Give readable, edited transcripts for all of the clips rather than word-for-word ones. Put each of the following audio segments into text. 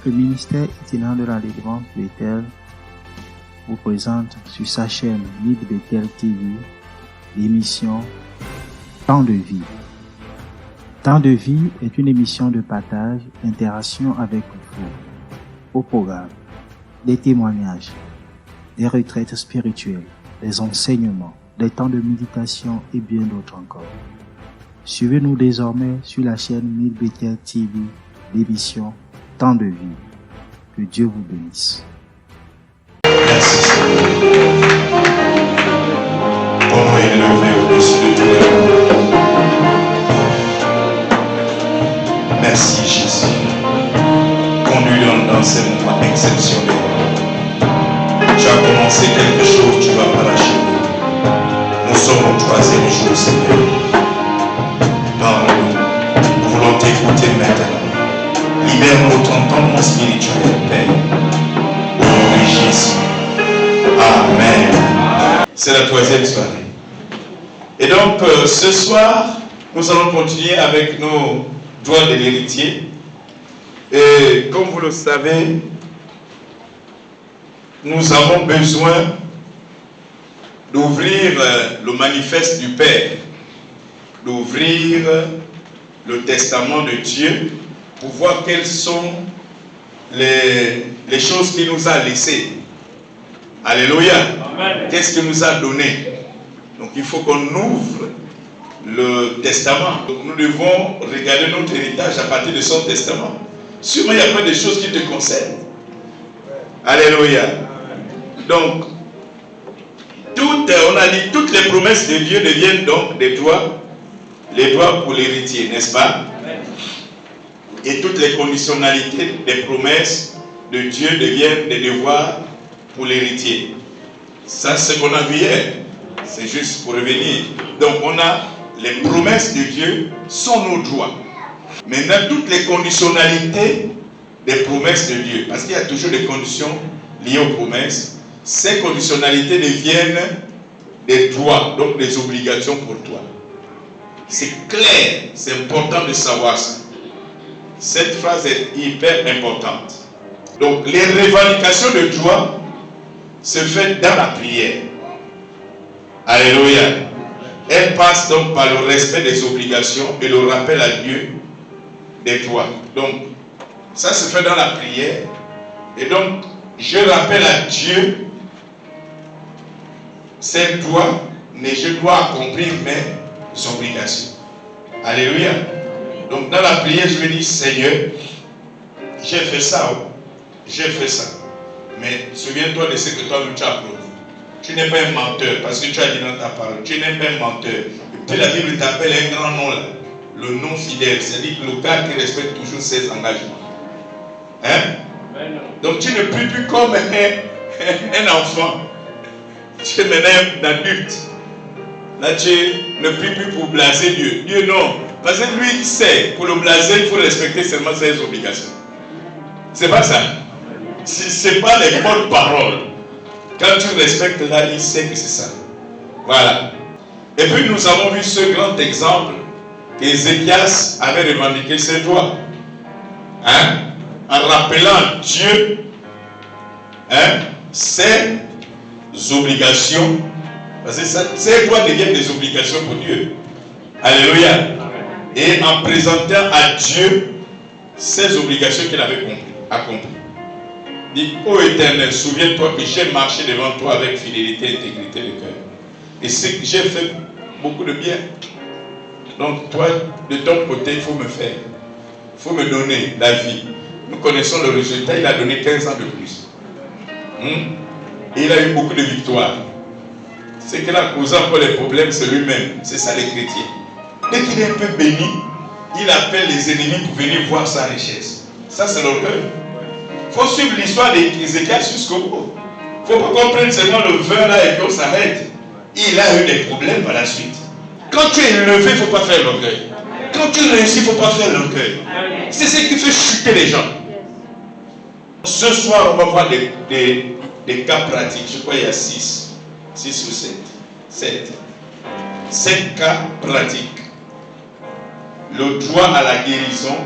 le ministère itinérant de la délivrance Bethel vous présente sur sa chaîne Mid Bethel TV l'émission Temps de vie. Temps de vie est une émission de partage, d'interaction avec vous. Au programme, des témoignages, des retraites spirituelles, des enseignements, des temps de méditation et bien d'autres encore. Suivez-nous désormais sur la chaîne Mid Bethel TV l'émission Temps de vie. Que Dieu vous bénisse. Merci Seigneur. Ton nom est élevé au-dessus de tous les noms. Merci Jésus. Conduis-nous dans ces moments exceptionnels. Tu as commencé quelque chose, tu vas pas lâcher. Nous sommes au 3e jour, Seigneur. Parle-nous. Nous voulons t'écouter maintenant. Libère-nous ton entendement spirituel, Père. Au nom de Jésus. Amen. C'est la 3e soirée. Et donc, ce soir, nous allons continuer avec nos droits de l'héritier. Et comme vous le savez, nous avons besoin d'ouvrir le manifeste du Père, d'ouvrir le testament de Dieu pour voir quelles sont les choses qu'il nous a laissées. Alléluia. Qu'est-ce qu'il nous a donné? Donc il faut qu'on ouvre le testament. Donc, nous devons regarder notre héritage à partir de son testament. Sûrement il y a plein de choses qui te concernent. Alléluia. Donc, on a dit toutes les promesses de Dieu deviennent donc des droits, les droits pour l'héritier, n'est-ce pas? Et toutes les conditionnalités des promesses de Dieu deviennent des devoirs pour l'héritier. Ça, c'est ce qu'on a vu hier. C'est juste pour revenir. Donc, on a les promesses de Dieu sont nos droits. Maintenant, toutes les conditionnalités des promesses de Dieu, parce qu'il y a toujours des conditions liées aux promesses, ces conditionnalités deviennent des droits, donc des obligations pour toi. C'est clair, c'est important de savoir ça. Cette phrase est hyper importante. Donc, les revendications de droits se font dans la prière. Alléluia. Elle passe donc par le respect des obligations et le rappel à Dieu des droits. Donc, ça se fait dans la prière. Et donc, je rappelle à Dieu ses droits, mais je dois accomplir mes obligations. Alléluia. Donc, dans la prière, je vais dire, Seigneur, j'ai fait ça, j'ai fait ça. Mais souviens-toi de ce que toi tu as promis. Tu n'es pas un menteur, parce que tu as dit dans ta parole, tu n'es pas un menteur. Et puis la Bible t'appelle un grand nom là, le nom fidèle, c'est-à-dire le gars qui respecte toujours ses engagements. Hein? Donc tu ne pries plus comme un enfant. Tu es maintenant un adulte. Là tu ne pries plus pour blaser Dieu. Dieu non. Parce que lui il sait, pour le blaser, il faut respecter seulement ses obligations. C'est pas ça. Ce n'est pas les bonnes paroles. Quand tu respectes là, il sait que c'est ça. Voilà. Et puis nous avons vu ce grand exemple qu'Ézéchias avait revendiqué ses droits. Hein? En rappelant Dieu ses obligations. Parce que ces droits deviennent des obligations pour Dieu. Alléluia. Et en présentant à Dieu ses obligations qu'il avait accomplies. Dis, ô Éternel, souviens-toi que j'ai marché devant toi avec fidélité et intégrité de cœur. Et c'est que j'ai fait beaucoup de bien. Donc toi, de ton côté, il faut me faire. Il faut me donner la vie. Nous connaissons le résultat, il a donné 15 ans de plus. Et il a eu beaucoup de victoires. Ce qu'il a causé encore les problèmes, c'est lui-même. C'est ça les chrétiens. Dès qu'il est un peu béni, il appelle les ennemis pour venir voir sa richesse. Ça, c'est l'orgueil. Il faut suivre l'histoire d'Ézéchias jusqu'au bout. Il ne faut pas comprendre seulement le vin là et qu'on s'arrête. Il a eu des problèmes par la suite. Quand tu es élevé, il ne faut pas faire l'orgueil. Quand tu réussis, il ne faut pas faire l'orgueil. C'est ce qui fait chuter les gens. Ce soir, on va voir des cas pratiques. Je crois qu'il y a 6 ou 7. 7 cas pratiques. Le droit à la guérison,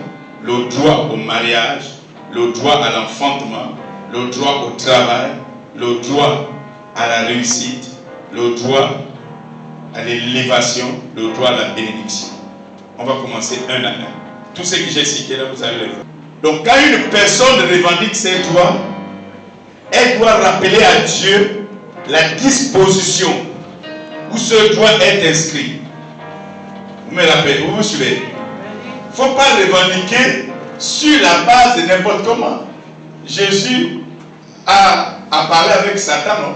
le droit au mariage, le droit à l'enfantement, le droit au travail, le droit à la réussite, le droit à l'élévation, le droit à la bénédiction. On va commencer un à un. Tout ce que j'ai cité là, vous allez le voir. Donc quand une personne revendique ses droits, elle doit rappeler à Dieu la disposition où ce droit est inscrit. Vous me rappelez, vous vous suivez? Il ne faut pas revendiquer sur la base de n'importe comment. Jésus a parlé avec Satan, non?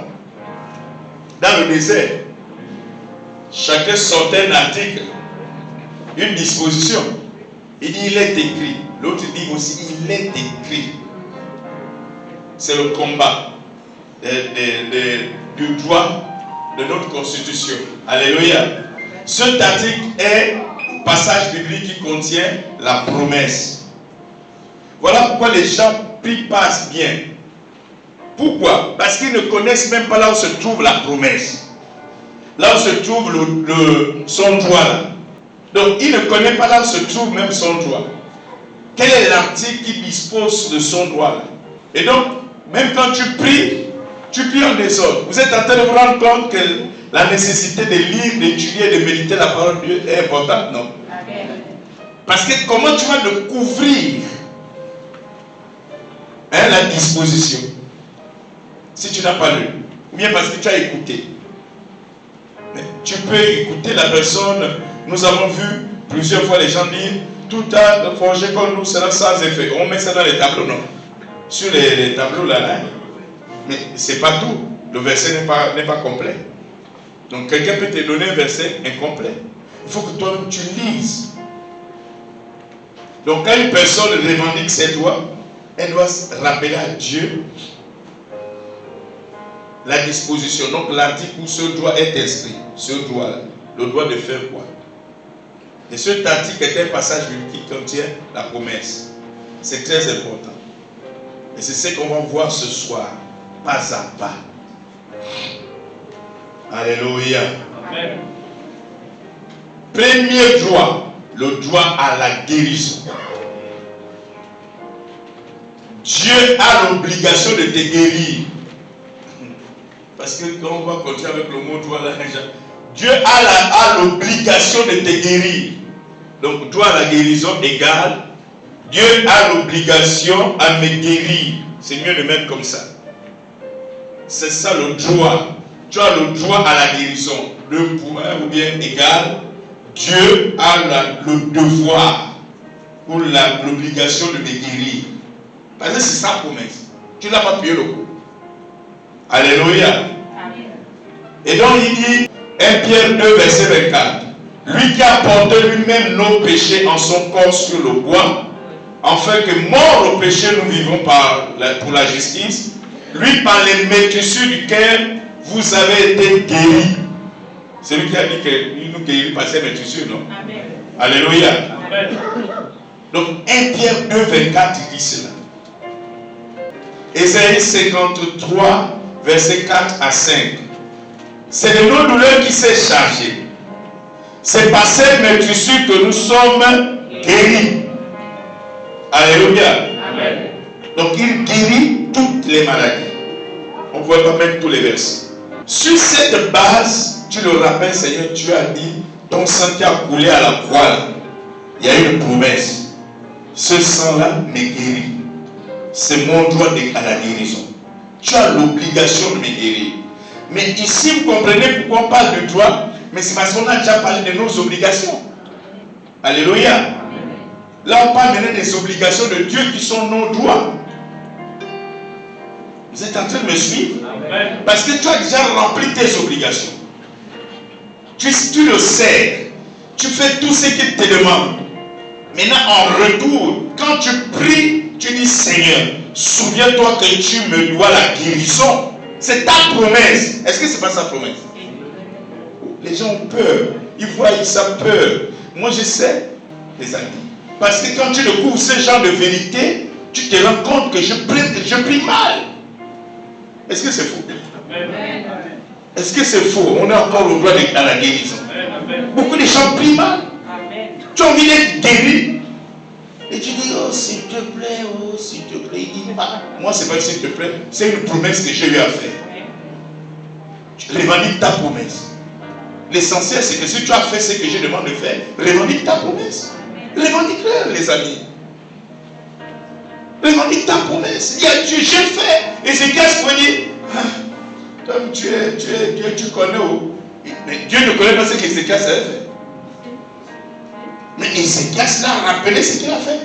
Dans le désert. Chacun sortait un article, une disposition. Il dit il est écrit. L'autre dit aussi il est écrit. C'est le combat du droit de notre constitution. Alléluia. Cet article est un passage biblique qui contient la promesse. Voilà pourquoi les gens prient pas bien. Pourquoi? Parce qu'ils ne connaissent même pas là où se trouve la promesse. Là où se trouve son droit là. Donc il ne connaît pas là où se trouve même son droit. Quel est l'article qui dispose de son droit là? Et donc, même quand tu pries en désordre. Vous êtes en train de vous rendre compte que la nécessité de lire, d'étudier, de méditer la parole de Dieu est importante, non? Amen. Parce que comment tu vas le couvrir la disposition si tu n'as pas lu? Ou bien parce que tu as écouté. Mais tu peux écouter la personne. Nous avons vu plusieurs fois les gens dire tout a forgé comme nous sera sans effet. On met ça dans les tableaux, non? Sur les tableaux là. Mais ce n'est pas tout. Le verset n'est pas complet. Donc quelqu'un peut te donner un verset incomplet. Il faut que toi-même tu lises. Donc quand une personne revendique ses droits, elle doit rappeler à Dieu la disposition. Donc l'article où ce droit est inscrit. Ce droit-là. Le droit de faire quoi? Et cet article est un passage qui contient la promesse. C'est très important. Et c'est ce qu'on va voir ce soir. Pas à pas. Alléluia. Amen. Premier droit, le droit à la guérison. Dieu a l'obligation de te guérir. Parce que quand on va continuer avec le mot droit là, Dieu a l'obligation de te guérir. Donc droit à la guérison égale Dieu a l'obligation à me guérir. C'est mieux de mettre comme ça. C'est ça le droit. Tu as le droit à la guérison. Le point ou bien égal, Dieu a le devoir ou l'obligation de me guérir. Parce que c'est sa promesse. Tu n'as pas payé le coup. Alléluia. Amen. Et donc il dit 1 Pierre 2 verset 24. Lui qui a porté lui-même nos péchés en son corps sur le bois, afin que mort au péché nous vivons pour la justice. Lui, par les métissures duquel vous avez été guéris. C'est lui qui a dit qu'il nous guérit par ses métissures, non? Amen. Alléluia. Amen. Donc 1 Pierre 2, 24, il dit cela. Ésaïe 53, verset 4 à 5. C'est de nos douleurs qui s'est chargé. C'est par ces métissures que nous sommes guéris. Alléluia. Amen. Donc il guérit toutes les maladies. On ne pouvait pas mettre tous les versets. Sur cette base, tu le rappelles, Seigneur, tu as dit, ton sang qui a coulé à la croix, il y a une promesse. Ce sang-là me guérit. C'est mon droit à la guérison. Tu as l'obligation de me guérir. Mais ici, vous comprenez pourquoi on parle de droit, mais c'est parce qu'on a déjà parlé de nos obligations. Alléluia. Là, on parle maintenant des obligations de Dieu qui sont nos droits. Vous êtes en train de me suivre? Amen. Parce que tu as déjà rempli tes obligations. Tu le sais. Tu fais tout ce qu'il te demande. Maintenant, en retour, quand tu pries, tu dis Seigneur, souviens-toi que tu me dois la guérison. C'est ta promesse. Est-ce que ce n'est pas sa promesse? Les gens ont peur. Ils voient ça peur. Moi, je sais, les amis. Parce que quand tu découvres ce genre de vérité, tu te rends compte que je prie mal. Est-ce que c'est faux? Est-ce que c'est faux? On a encore le droit à la guérison. Beaucoup de gens prient mal. Tu as envie d'être guéri. Et Et tu dis, oh s'il te plaît, il dit pas. Moi, c'est pas s'il te plaît, c'est une promesse que j'ai eu à faire. Tu revendiques ta promesse. L'essentiel, c'est que si tu as fait ce que je demande de faire, revendique ta promesse. Revendique-le, les amis. Revendique ta promesse. Dis à Dieu, j'ai fait. Ézéchias peut dire, comme tu connais où. Mais Dieu ne connaît pas ce qu'Ézéchias a fait. Mais Ézéchias l'a rappelé ce qu'il a fait.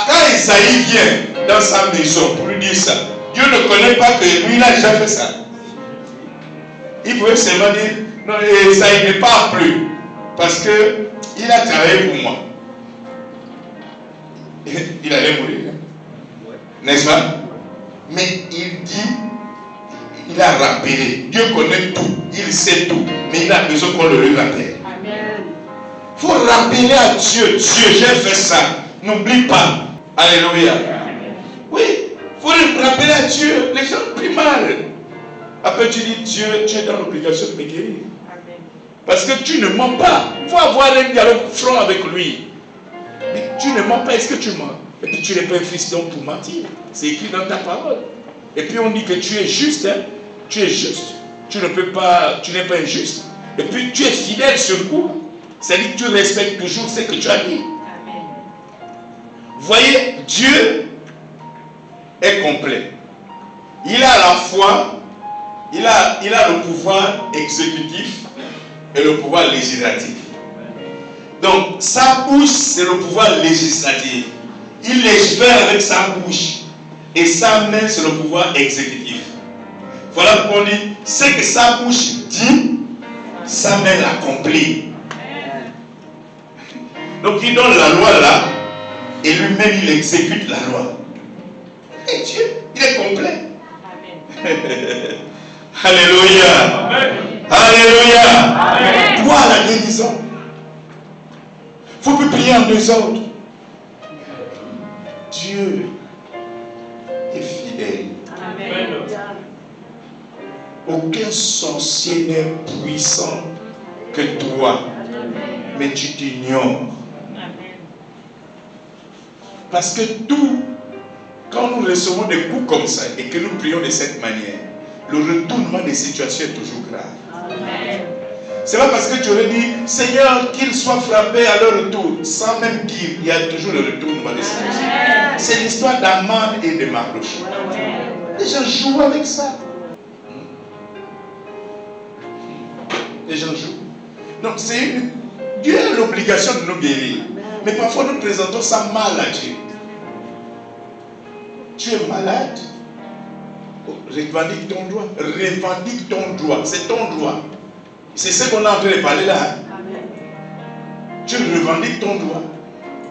Quand Esaïe vient dans sa maison pour lui dire ça, Dieu ne connaît pas que lui, il a déjà fait ça. Il pouvait seulement dire, non, Esaïe n'est pas plus. Parce qu'il a travaillé pour moi. Il allait mourir. N'est-ce pas? Mais il dit, il a rappelé. Dieu connaît tout. Il sait tout. Mais il a besoin qu'on le lui rappelle. Il faut rappeler à Dieu. Dieu, j'ai fait ça. N'oublie pas. Alléluia. Oui. Il faut le rappeler à Dieu. Les gens prient mal. Après tu dis, Dieu, tu es dans l'obligation de me guérir. Parce que tu ne mens pas. Il faut avoir un dialogue franc avec lui. Mais tu ne mens pas, est-ce que tu mens? Et puis tu n'es pas un fils d'homme pour mentir. C'est écrit dans ta parole. Et puis on dit que tu es juste. Hein? Tu es juste. Tu n'es pas injuste. Et puis tu es fidèle sur le coup. C'est-à-dire que tu respectes toujours ce que tu as dit. Vous voyez, Dieu est complet. Il a à la fois, il a le pouvoir exécutif et le pouvoir législatif. Donc, sa bouche, c'est le pouvoir législatif. Il légifère avec sa bouche. Et sa main, c'est le pouvoir exécutif. Voilà pourquoi on dit, ce que sa bouche dit, sa main l'accomplit. Donc, il donne la loi là, et lui-même, il exécute la loi. Et Dieu, il est complet. Alléluia. Alléluia. Toi, la guérison. Il ne faut plus prier en désordre. Dieu est fidèle. Amen. Aucun sorcier n'est puissant que toi. Mais tu t'ignores. Parce que tout, quand nous recevons des coups comme ça et que nous prions de cette manière, le retournement des situations est toujours grave. Amen. C'est pas parce que tu aurais dit, Seigneur, qu'il soit frappé à leur retour, sans même dire, il y a toujours le retournement des situations. C'est l'histoire d'Aman et de Mardochée. Les gens jouent avec ça. Les gens jouent. Donc Dieu a l'obligation de nous guérir. Mais parfois nous présentons ça mal à Dieu. Tu es malade. Revendique ton droit. Revendique ton droit. C'est ton droit. C'est ce qu'on est en train de parler là. Amen. Tu revendiques ton droit.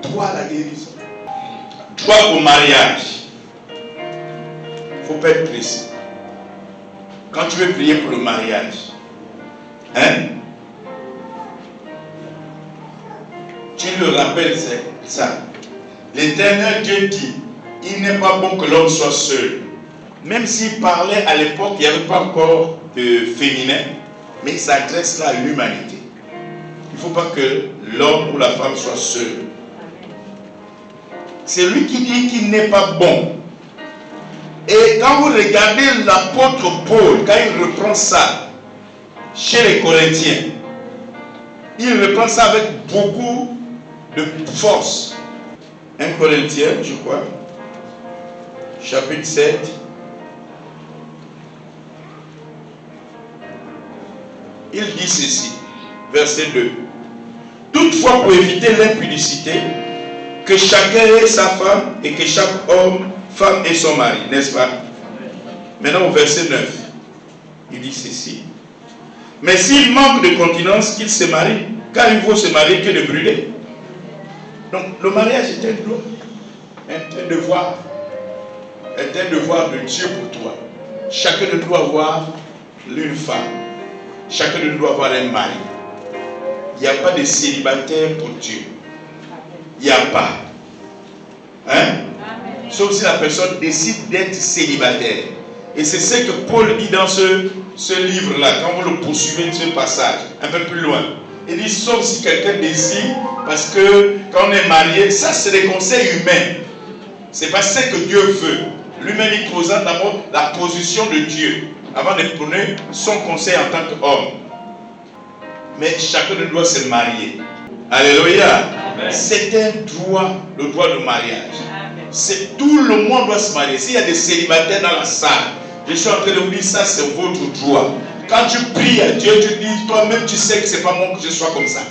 Droit à la guérison. Droit au mariage. Il ne faut pas être précis. Quand tu veux prier pour le mariage, tu le rappelles ça. L'Éternel Dieu dit, il n'est pas bon que l'homme soit seul. Même s'il parlait à l'époque, il n'y avait pas encore de féminin, mais il s'adresse là à l'humanité. Il ne faut pas que l'homme ou la femme soit seul. C'est lui qui dit qu'il n'est pas bon. Et quand vous regardez l'apôtre Paul, quand il reprend ça chez les Corinthiens, il reprend ça avec beaucoup de force. 1 Corinthiens, je crois, chapitre 7. Il dit ceci, verset 2. Toutefois, pour éviter l'impudicité, que chacun ait sa femme et que chaque femme ait son mari, n'est-ce pas? Maintenant, au verset 9, il dit ceci. Mais s'il manque de continence, qu'il se marie, car il vaut se marier que de brûler. Donc, le mariage est un droit, un devoir de Dieu pour toi. Chacun de nous doit avoir une femme. Chacun de nous doit avoir un mari. Il n'y a pas de célibataire pour Dieu. Il n'y a pas. Sauf si la personne décide d'être célibataire. Et c'est ce que Paul dit dans ce livre-là, quand vous le poursuivez ce passage, un peu plus loin. Il dit, sauf si quelqu'un désire, parce que quand on est marié, ça c'est des conseils humains. C'est pas ce que Dieu veut. Lui-même, il présente d'abord la position de Dieu, avant de prendre son conseil en tant qu'homme. Mais chacun de nous doit se marier. Alléluia. C'est un droit, le droit de mariage. C'est tout le monde doit se marier. S'il y a des célibataires dans la salle, je suis en train de vous dire, ça c'est votre droit. Quand tu pries à Dieu, tu dis, toi-même tu sais que c'est pas bon que je sois comme ça.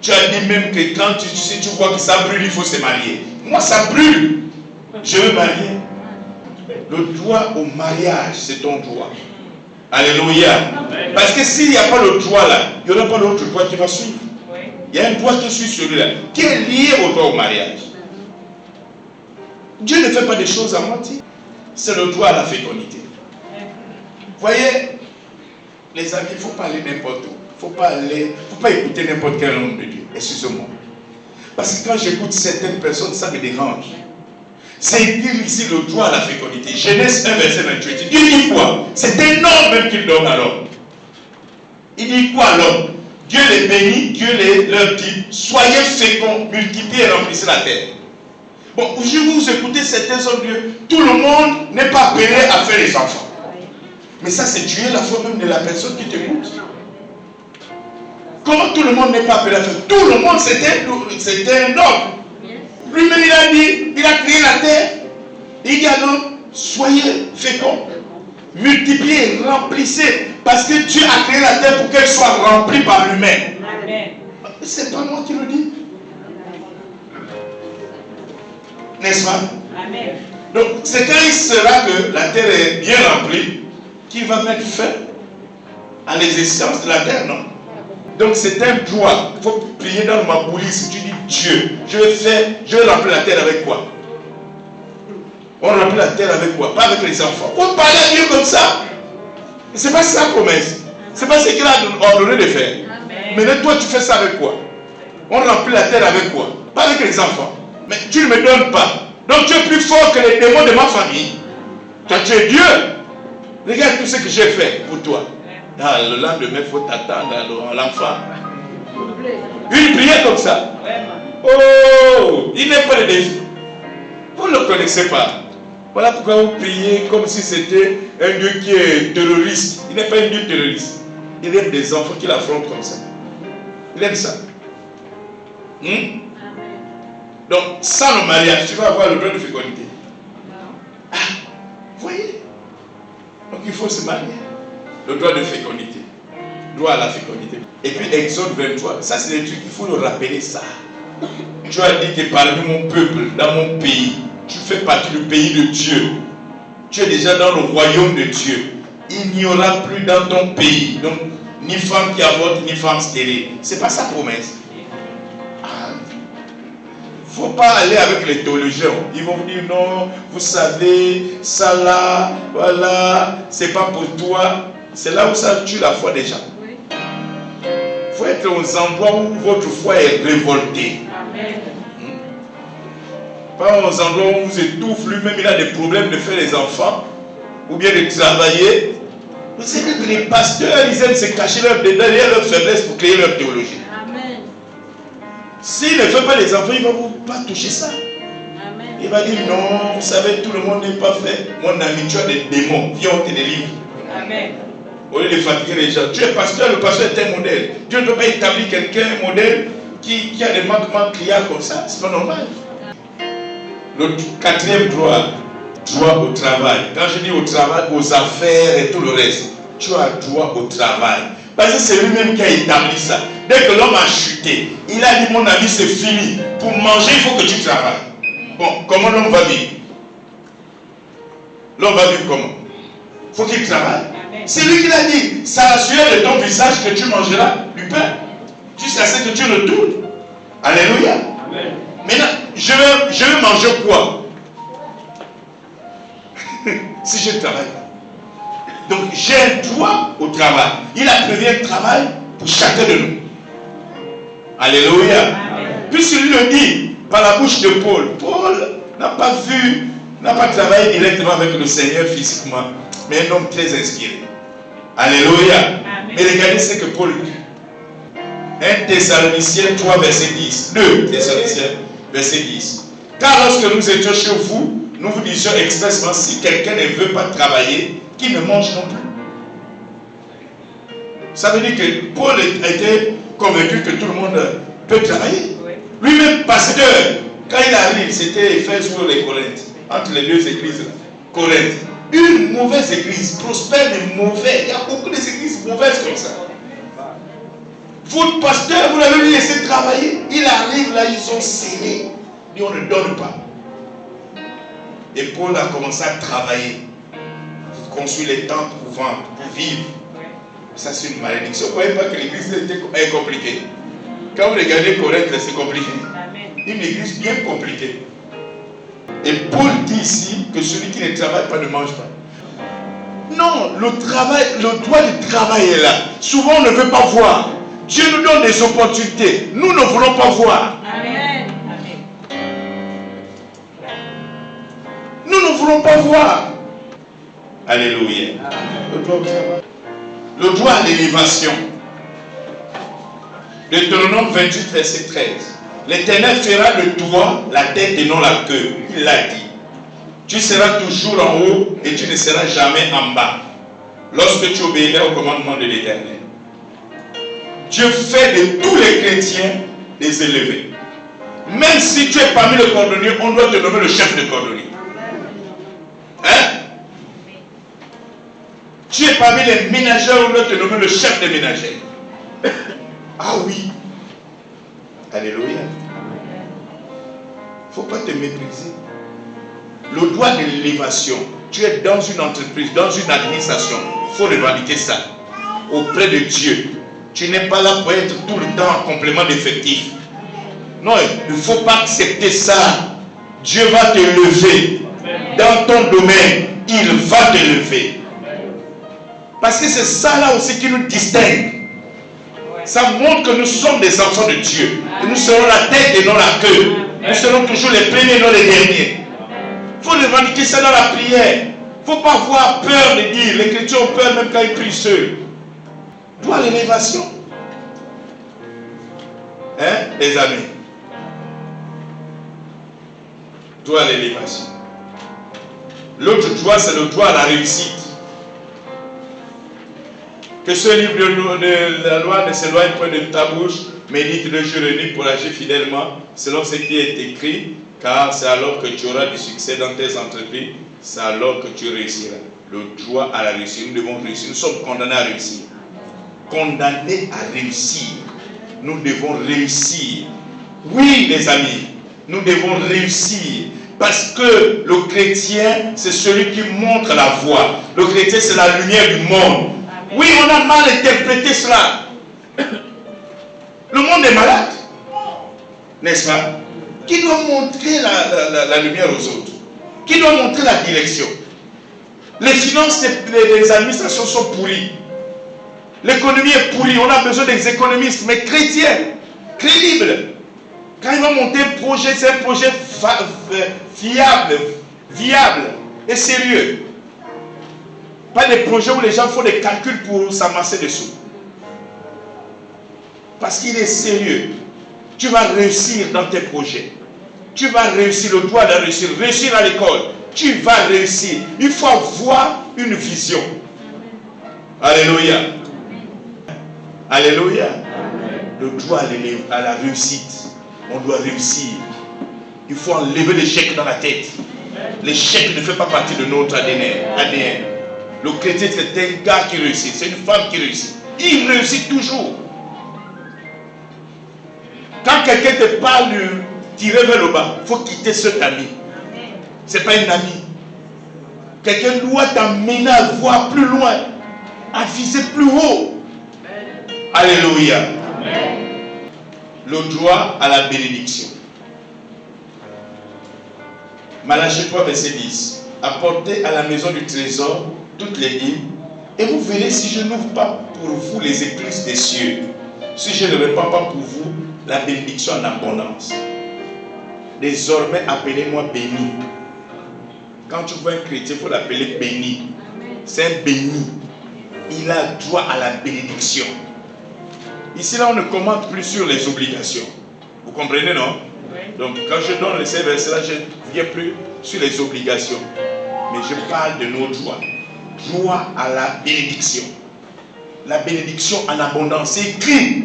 Tu as dit même que quand si tu vois que ça brûle, il faut se marier. Moi ça brûle. Je veux marier. Le droit au mariage, c'est ton droit. Alléluia. Parce que s'il n'y a pas le droit là, il n'y aura pas l'autre droit qui va suivre. Il y a un droit qui suit celui-là, qui est lié au droit au mariage. Dieu ne fait pas des choses à moitié. C'est le droit à la fécondité. Voyez, les amis, il ne faut pas aller n'importe où. Il ne faut pas écouter n'importe quel homme de Dieu. Excusez-moi. Parce que quand j'écoute certaines personnes, ça me dérange. C'est écrit ici le droit à la fécondité. Genèse 1, verset 28. Il dit quoi? C'est un homme même qu'il donne à l'homme. Il dit quoi à l'homme? Dieu les bénit, Dieu leur dit, soyez féconds, multipliez et remplissez la terre. Bon, aujourd'hui vous écoutez certains hommes de Dieu, tout le monde n'est pas appelé à faire les enfants. Mais ça c'est tuer la foi même de la personne qui t'écoute. Comment tout le monde n'est pas appelé à faire? Tout le monde c'était un homme. Lui-même il a dit, il a créé la terre. Il dit à l'homme, soyez féconds, multipliez, remplissez. Parce que Dieu a créé la terre pour qu'elle soit remplie par l'humain. C'est pas moi qui le dis. N'est-ce pas? Amen. Donc c'est quand il sera que la terre est bien remplie qu'il va mettre fin à l'existence de la terre, non? Donc c'est un droit. Il faut prier dans le maboulisme. Tu dis Dieu, je vais remplir la terre avec quoi? On remplit la terre avec quoi? Pas avec les enfants. On parle à Dieu comme ça. C'est pas sa promesse. C'est pas ce qu'il a ordonné de faire. Amen. Mais toi, tu fais ça avec quoi? On remplit la terre avec quoi? Pas avec les enfants. Mais tu ne me donnes pas. Donc tu es plus fort que les démons de ma famille. Toi, tu es Dieu. Regarde tout ce que j'ai fait pour toi. Ah, le lendemain, il faut t'attendre à l'enfant. Une prière comme ça. Oh, il n'est pas de défi. Vous ne le connaissez pas. Voilà pourquoi vous priez comme si c'était un Dieu qui est terroriste. Il n'est pas un Dieu terroriste. Il aime des enfants qui l'affrontent comme ça. Il aime ça. Donc, sans le mariage, tu vas avoir le droit de fécondité. Ah, vous voyez? Donc, il faut se marier. Le droit de fécondité. Droit à la fécondité. Et puis, Exode 23. Ça, c'est des trucs, il faut le rappeler ça. Tu as dit que parmi mon peuple, dans mon pays, tu fais partie du pays de Dieu. Tu es déjà dans le royaume de Dieu. Il n'y aura plus dans ton pays, donc, ni femme qui avorte, ni femme stérile. C'est pas sa promesse. Il ne faut pas aller avec les théologiens. Ils vont vous dire non, vous savez, ça là, voilà, c'est pas pour toi. C'est là où ça tue la foi des gens. Il faut être aux endroits où votre foi est révoltée. Amen. Pas aux endroits où on vous étouffe, lui-même il a des problèmes de faire les enfants, ou bien de travailler. Vous savez que les pasteurs, ils aiment se cacher derrière leur faiblesse pour créer leur théologie. Amen. S'il ne fait pas les enfants, il ne va pas toucher ça. Amen. Il va dire non, vous savez, tout le monde n'est pas fait. Mon ami, tu as des démons, viens, on te délivre. Amen. Au lieu de fatiguer les gens, tu es pasteur, le pasteur est un modèle. Dieu ne peut pas établir quelqu'un, un modèle, qui a des manquements criards comme ça. C'est pas normal. Le quatrième droit, droit au travail. Quand je dis au travail, aux affaires et tout le reste, tu as droit au travail. Parce que c'est lui-même qui a établi ça. Dès que l'homme a chuté, il a dit mon ami c'est fini. Pour manger, il faut que tu travailles. Bon, comment l'homme va vivre? L'homme va vivre comment? Il faut qu'il travaille. C'est lui qui l'a dit. C'est à la sueur de ton visage que tu mangeras du pain. Jusqu'à ce que tu retournes. Alléluia. Amen. Maintenant, je vais manger quoi? Si je ne travaille pas. Donc, j'ai un droit au travail. Il a prévu un travail pour chacun de nous. Alléluia. Amen. Puisqu'il le dit par la bouche de Paul. Paul n'a pas travaillé directement avec le Seigneur physiquement, mais un homme très inspiré. Alléluia. Amen. Mais regardez ce que Paul dit. 1 Thessaloniciens 3, verset 10. 2 Thessaloniciens, verset 10. Car lorsque nous étions chez vous, nous vous disions expressement, si quelqu'un ne veut pas travailler, qu'il ne mange non plus. Ça veut dire que Paul était convaincu que tout le monde peut travailler. Lui-même, pasteur, quand il arrive, c'était Éphèse ou les Corinthes, entre les deux églises, Corinthe. Une mauvaise église, prospère mais mauvais. Il y a beaucoup d'églises mauvaises comme ça. Votre pasteur, vous l'avez laissé travailler. Il arrive là, ils sont scellés. Et on ne donne pas. Et Paul a commencé à travailler. Construire les tentes pour vendre, pour vivre. Ça, c'est une malédiction. Vous ne croyez pas que l'église est compliquée? Quand vous regardez Corinthe, c'est compliqué. Une église bien compliquée. Et Paul dit ici que celui qui ne travaille pas ne mange pas. Non, le droit du travail est là. Souvent, on ne veut pas voir. Dieu nous donne des opportunités. Nous ne voulons pas voir. Amen. Nous ne voulons pas voir. Alléluia. Le droit à l'élévation. Deutéronome 28, verset 13. L'Éternel fera le toit, la tête et non la queue. Il l'a dit. Tu seras toujours en haut et tu ne seras jamais en bas. Lorsque tu obéiras au commandement de l'Éternel. Dieu fait de tous les chrétiens des élevés. Même si tu es parmi les cordonniers, on doit te nommer le chef de cordonnier. Hein? Tu es parmi les ménageurs, on doit te nommer le chef des ménagères. Ah oui. Alléluia. Il ne faut pas te mépriser. Le droit de l'élévation. Tu es dans une entreprise, dans une administration. Il faut revendiquer ça. Auprès de Dieu. Tu n'es pas là pour être tout le temps en complément d'effectif. Non, il ne faut pas accepter ça. Dieu va te lever. Dans ton domaine, il va te lever. Parce que c'est ça là aussi qui nous distingue. Ça montre que nous sommes des enfants de Dieu. Et nous serons la tête et non la queue. Nous serons toujours les premiers et non les derniers. Il faut revendiquer ça dans la prière. Il ne faut pas avoir peur de dire. Les chrétiens ont peur même quand ils prient seuls. Droit à l'élévation. Hein, les amis? Droit à l'élévation. L'autre droit, c'est le droit à la réussite. Que ce livre de la loi ne s'éloigne point de ta bouche, médite le jour et nuit pour agir fidèlement selon ce qui est écrit, car c'est alors que tu auras du succès dans tes entreprises, c'est alors que tu réussiras. Le droit à la réussite, nous devons réussir. Nous sommes condamnés à réussir. Condamnés à réussir. Nous devons réussir. Oui, les amis, nous devons réussir. Parce que le chrétien, c'est celui qui montre la voie. Le chrétien, c'est la lumière du monde. Oui, on a mal interprété cela. Le monde est malade. N'est-ce pas? Qui doit montrer la lumière aux autres? Qui doit montrer la direction? Les finances des administrations sont pourries. L'économie est pourrie. On a besoin des économistes, mais chrétiens, crédibles. Quand il va monter un projet, c'est un projet viable et sérieux. Pas des projets où les gens font des calculs pour s'amasser dessous. Parce qu'il est sérieux. Tu vas réussir dans tes projets. Tu vas réussir, le droit de réussir. Réussir à l'école. Tu vas réussir. Il faut avoir une vision. Alléluia. Alléluia. Le droit à la réussite. On doit réussir. Il faut enlever l'échec dans la tête. L'échec ne fait pas partie de notre ADN. Le chrétien, c'est un gars qui réussit. C'est une femme qui réussit. Il réussit toujours. Quand quelqu'un te parle de tirer vers le bas, il faut quitter cet ami. Ce n'est pas un ami. Quelqu'un doit t'amener à voir plus loin, à viser plus haut. Alléluia. Le droit à la bénédiction. Malachie 3, verset 10. Apportez à la maison du trésor toutes les dîmes, et vous verrez si je n'ouvre pas pour vous les écluses des cieux, si je ne répands pas pour vous la bénédiction en abondance. Désormais, appelez-moi béni. Quand tu vois un chrétien, il faut l'appeler béni. C'est un béni. Il a droit à la bénédiction. Ici, là, on ne commente plus sur les obligations. Vous comprenez, non? Oui. Donc, quand je donne ces versets-là, je ne viens plus sur les obligations. Mais je parle de nos droits. Droit à la bénédiction. La bénédiction en abondance. C'est écrit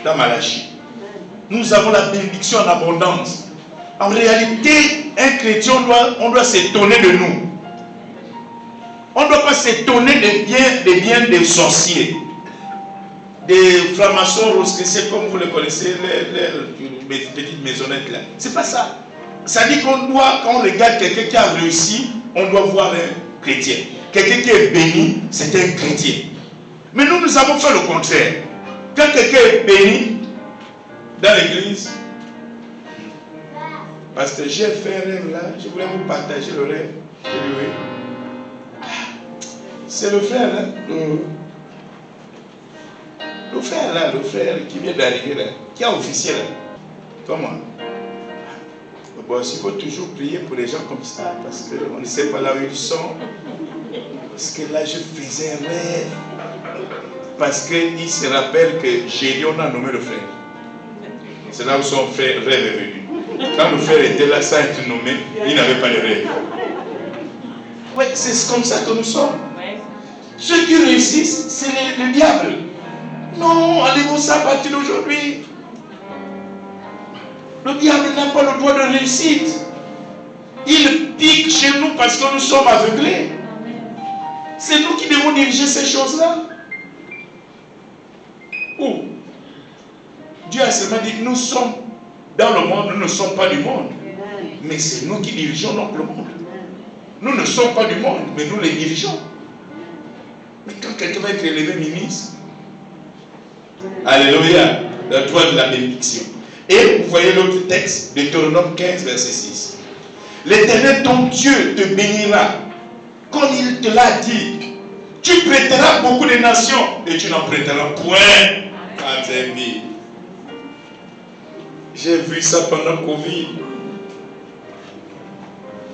dans Malachie. Nous avons la bénédiction en abondance. En réalité, un chrétien, on doit s'étonner de nous. On ne doit pas s'étonner des biens des sorciers, des francs-maçons rosicruciens, comme vous le connaissez, les petites maisonnettes là. C'est pas ça. Ça dit qu'on doit, quand on regarde quelqu'un qui a réussi, on doit voir un chrétien. Quelqu'un qui est béni, c'est un chrétien. Mais nous avons fait le contraire. Quand quelqu'un est béni dans l'église, parce que j'ai fait un rêve là, je voulais vous partager le rêve. C'est le frère là, le frère là, le frère qui vient d'arriver là, qui est officier là. Comment? Bon, il faut toujours prier pour les gens comme ça, parce qu'on ne sait pas là où ils sont. Parce que là, je faisais un rêve. Parce qu'il se rappelle que Gélion a nommé le frère. C'est là où son frère rêve est venu. Quand le frère était là, sans être nommé, il n'avait pas de rêve. Oui, c'est comme ça que nous sommes. Ceux qui réussissent, c'est le diable. Non, allez-vous ça à partir d'aujourd'hui. Le diable n'a pas le droit de réussite. Il pique chez nous parce que nous sommes aveuglés. C'est nous qui devons diriger ces choses-là. Où Dieu a seulement dit que nous sommes dans le monde, nous ne sommes pas du monde. Mais c'est nous qui dirigeons donc le monde. Nous ne sommes pas du monde, mais nous les dirigeons. Mais quand quelqu'un va être élevé ministre, alléluia, la joie de la bénédiction. Et vous voyez l'autre texte, Deutéronome 15, verset 6. L'Éternel, ton Dieu, te bénira, comme il te l'a dit. Tu prêteras beaucoup de nations, et tu n'en prêteras point à tes ennemis. J'ai vu ça pendant Covid.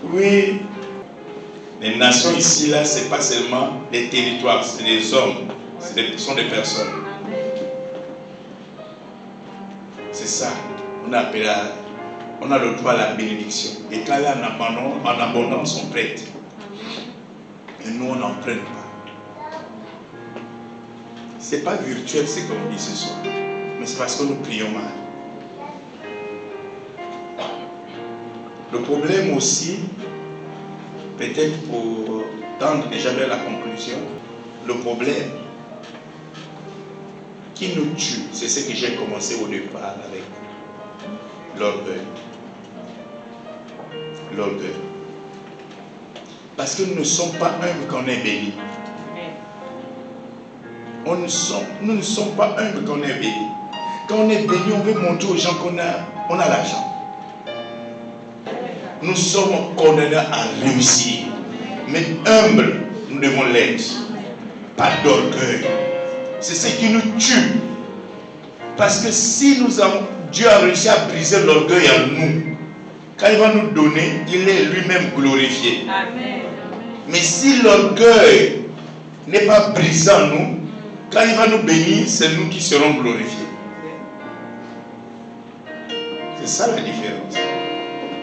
Oui. Les nations ici, là, ce n'est pas seulement des territoires, c'est des hommes, ce sont des personnes. C'est ça. On a le droit à la bénédiction. Et quand il y a en abondance, on prête. Et nous, on n'en prête pas. Ce n'est pas virtuel ce qu'on dit ce soir. Mais c'est parce que nous prions mal. Le problème aussi, peut-être pour tendre déjà vers la conclusion, le problème qui nous tue, c'est ce que j'ai commencé au départ avec l'orgueil. L'orgueil. Parce que nous ne sommes pas humbles quand on est béni. Nous ne sommes pas humbles quand on est béni. Quand on est béni, on veut montrer aux gens qu'on a l'argent. Nous sommes condamnés à réussir. Mais humbles, nous devons l'être. Pas d'orgueil. C'est ce qui nous tue. Parce que si Dieu a réussi à briser l'orgueil en nous, quand il va nous donner, il est lui-même glorifié. Amen. Mais si l'orgueil n'est pas brisé en nous, quand il va nous bénir, c'est nous qui serons glorifiés. C'est ça la différence.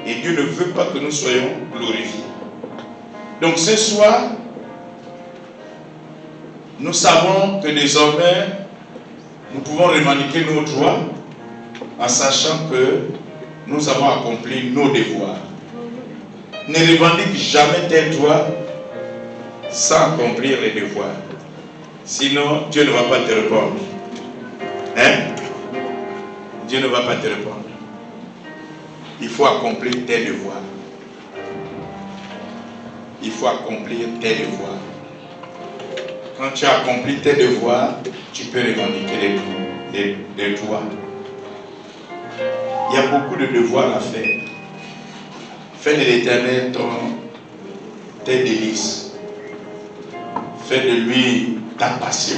Et Dieu ne veut pas que nous soyons glorifiés. Donc ce soir, nous savons que désormais, nous pouvons revendiquer nos droits en sachant que nous avons accompli nos devoirs. Ne revendique jamais tes droits sans accomplir les devoirs. Sinon, Dieu ne va pas te répondre. Hein? Dieu ne va pas te répondre. Il faut accomplir tes devoirs. Il faut accomplir tes devoirs. Quand tu as accompli tes devoirs, tu peux revendiquer les droits. Il y a beaucoup de devoirs à faire. Fais de l'Éternel tes délices. Fais de lui ta passion.